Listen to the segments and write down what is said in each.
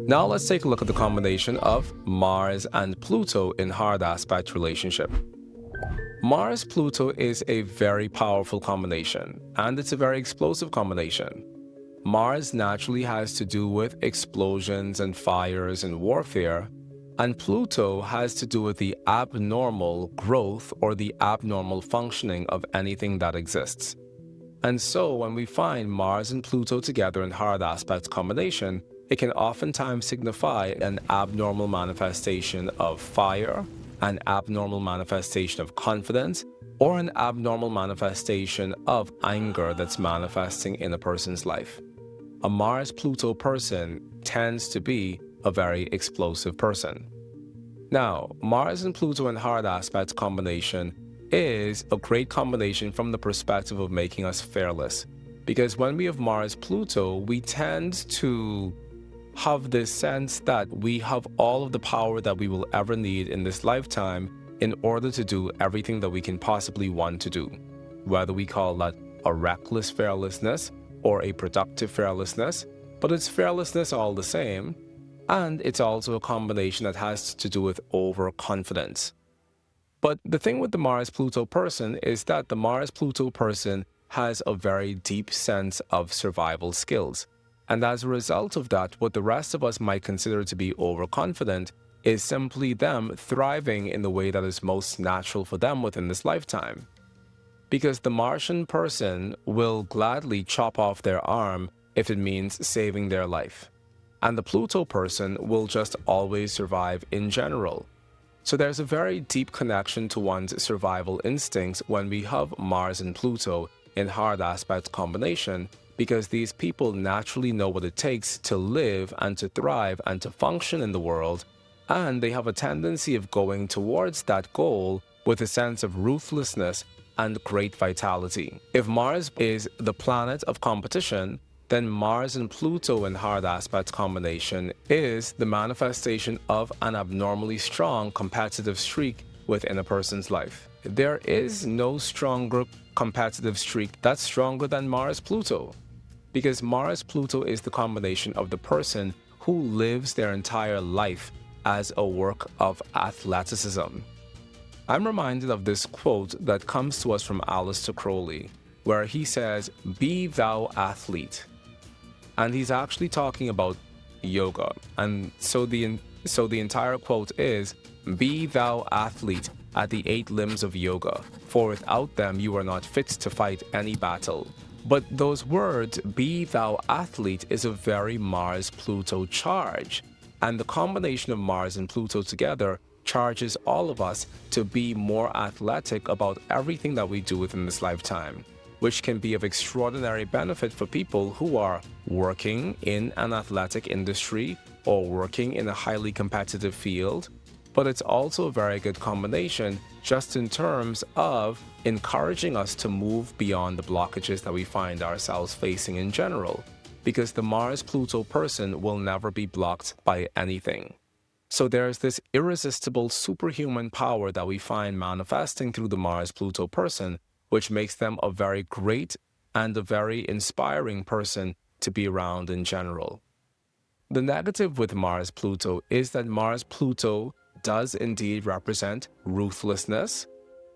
Now let's take a look at the combination of Mars and Pluto in hard aspect relationship. Mars-Pluto is a very powerful combination, and it's a very explosive combination. Mars naturally has to do with explosions and fires and warfare, and Pluto has to do with the abnormal growth or the abnormal functioning of anything that exists. And so when we find Mars and Pluto together in hard aspect combination, it can oftentimes signify an abnormal manifestation of fire, an abnormal manifestation of confidence, or an abnormal manifestation of anger that's manifesting in a person's life. A Mars-Pluto person tends to be a very explosive person. Now, Mars and Pluto in hard aspect combination is a great combination from the perspective of making us fearless. Because when we have Mars-Pluto, we tend to have this sense that we have all of the power that we will ever need in this lifetime in order to do everything that we can possibly want to do. Whether we call that a reckless fearlessness or a productive fearlessness, but it's fearlessness all the same, and it's also a combination that has to do with overconfidence. But the thing with the Mars-Pluto person is that the Mars-Pluto person has a very deep sense of survival skills. And as a result of that, what the rest of us might consider to be overconfident is simply them thriving in the way that is most natural for them within this lifetime. Because the Martian person will gladly chop off their arm if it means saving their life. And the Pluto person will just always survive in general. So there's a very deep connection to one's survival instincts when we have Mars and Pluto in hard aspect combination, because these people naturally know what it takes to live and to thrive and to function in the world, and they have a tendency of going towards that goal with a sense of ruthlessness and great vitality. If Mars is the planet of competition, then Mars and Pluto in hard aspect combination is the manifestation of an abnormally strong competitive streak within a person's life. There is no stronger competitive streak that's stronger than Mars-Pluto. Because Mars-Pluto is the combination of the person who lives their entire life as a work of athleticism. I'm reminded of this quote that comes to us from Aleister Crowley, where he says, "Be thou athlete." And he's actually talking about yoga. And so the entire quote is, "Be thou athlete at the 8 limbs of yoga, for without them you are not fit to fight any battle." But those words, "be thou athlete," is a very Mars-Pluto charge. And the combination of Mars and Pluto together charges all of us to be more athletic about everything that we do within this lifetime, which can be of extraordinary benefit for people who are working in an athletic industry or working in a highly competitive field. But it's also a very good combination just in terms of encouraging us to move beyond the blockages that we find ourselves facing in general, because the Mars-Pluto person will never be blocked by anything. So there's this irresistible superhuman power that we find manifesting through the Mars-Pluto person, which makes them a very great and a very inspiring person to be around in general. The negative with Mars-Pluto is that Mars-Pluto does indeed represent ruthlessness.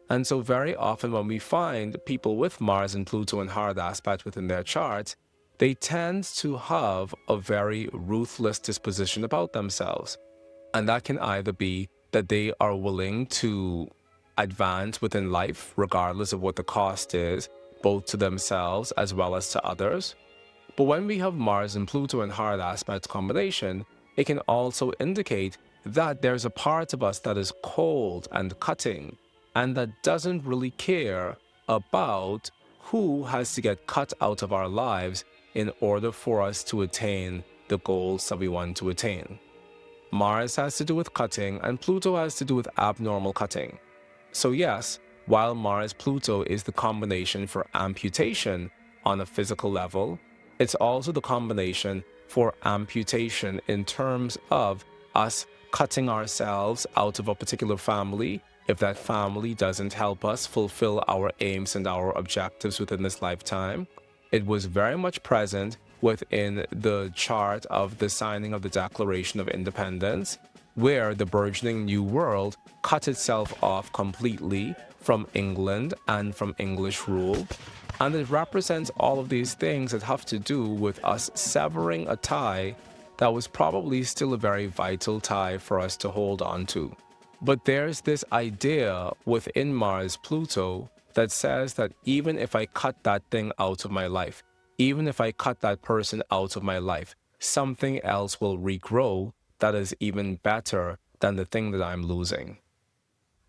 And so very often when we find people with Mars and Pluto in hard aspect within their chart, they tend to have a very ruthless disposition about themselves. And that can either be that they are willing to advance within life regardless of what the cost is, both to themselves as well as to others. But when we have Mars and Pluto in hard aspect combination, it can also indicate that there's a part of us that is cold and cutting and that doesn't really care about who has to get cut out of our lives in order for us to attain the goals that we want to attain. Mars has to do with cutting and Pluto has to do with abnormal cutting. So yes, while Mars-Pluto is the combination for amputation on a physical level, it's also the combination for amputation in terms of us cutting ourselves out of a particular family if that family doesn't help us fulfill our aims and our objectives within this lifetime. It was very much present within the chart of the signing of the Declaration of Independence, where the burgeoning New World cut itself off completely from England and from English rule. And it represents all of these things that have to do with us severing a tie that was probably still a very vital tie for us to hold on to. But there's this idea within Mars-Pluto that says that even if I cut that thing out of my life, even if I cut that person out of my life, something else will regrow that is even better than the thing that I'm losing.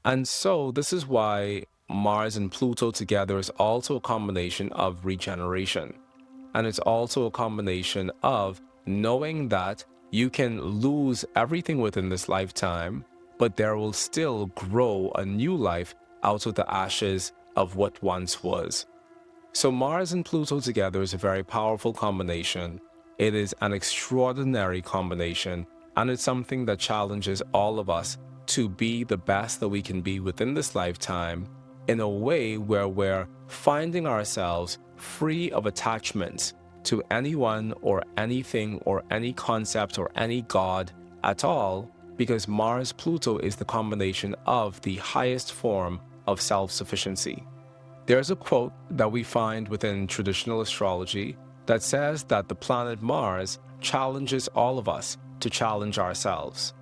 And so this is why Mars and Pluto together is also a combination of regeneration. And it's also a combination of knowing that you can lose everything within this lifetime, but there will still grow a new life out of the ashes of what once was. So Mars and Pluto together is a very powerful combination. It is an extraordinary combination, and it's something that challenges all of us to be the best that we can be within this lifetime in a way where we're finding ourselves free of attachments to anyone or anything or any concept or any god at all, because Mars-Pluto is the combination of the highest form of self-sufficiency. There's a quote that we find within traditional astrology that says that the planet Mars challenges all of us to challenge ourselves.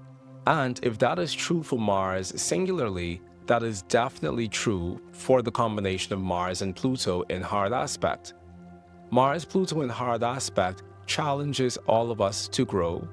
And if that is true for Mars singularly, that is definitely true for the combination of Mars and Pluto in hard aspect. Mars-Pluto in hard aspect challenges all of us to grow,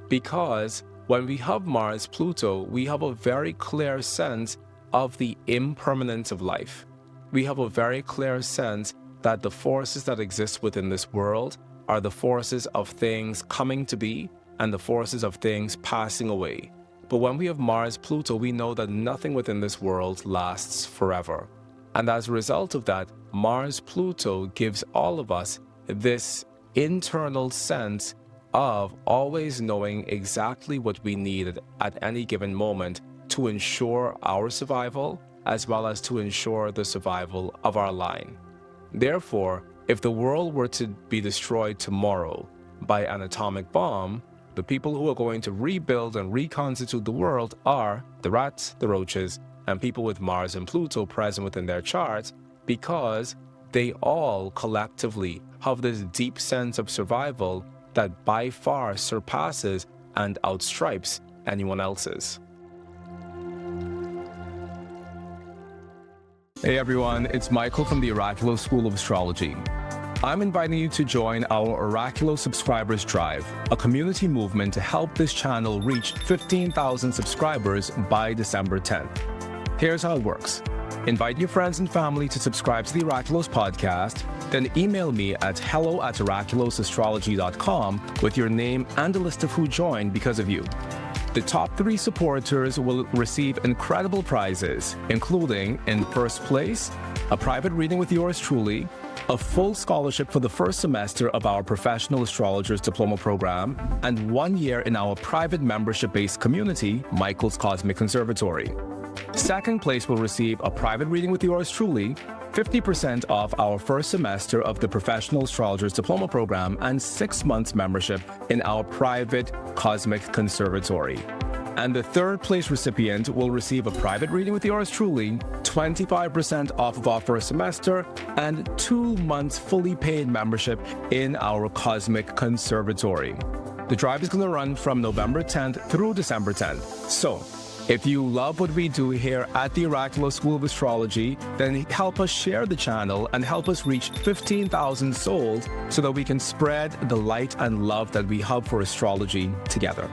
because when we have Mars-Pluto, we have a very clear sense of the impermanence of life. We have a very clear sense that the forces that exist within this world are the forces of things coming to be and the forces of things passing away. But when we have Mars-Pluto, we know that nothing within this world lasts forever. And as a result of that, Mars-Pluto gives all of us this internal sense of always knowing exactly what we need at any given moment to ensure our survival, as well as to ensure the survival of our line. Therefore, if the world were to be destroyed tomorrow by an atomic bomb, the people who are going to rebuild and reconstitute the world are the rats, the roaches, and people with Mars and Pluto present within their charts, because they all collectively have this deep sense of survival that by far surpasses and outstripes anyone else's. Hey everyone, it's Mychal from the Oraculos School of Astrology. I'm inviting you to join our Oraculos Subscribers Drive, a community movement to help this channel reach 15,000 subscribers by December 10th. Here's how it works. Invite your friends and family to subscribe to the Oraculos podcast, then email me at hello@oraculosastrology.com with your name and a list of who joined because of you. The top 3 supporters will receive incredible prizes, including, in first place, a private reading with yours truly, a full scholarship for the first semester of our Professional Astrologers Diploma program, and 1 year in our private membership-based community, Mychal's Cosmic Conservatory. Second place will receive a private reading with yours truly, 50% off our first semester of the Professional Astrologers Diploma program, and 6 months membership in our private Cosmic Conservatory. And the third place recipient will receive a private reading with yours truly, 25% off of our first semester, and 2 months fully paid membership in our Cosmic Conservatory. The drive is going to run from November 10th through December 10th. So, if you love what we do here at the Oraculos School of Astrology, then help us share the channel and help us reach 15,000 souls so that we can spread the light and love that we have for astrology together.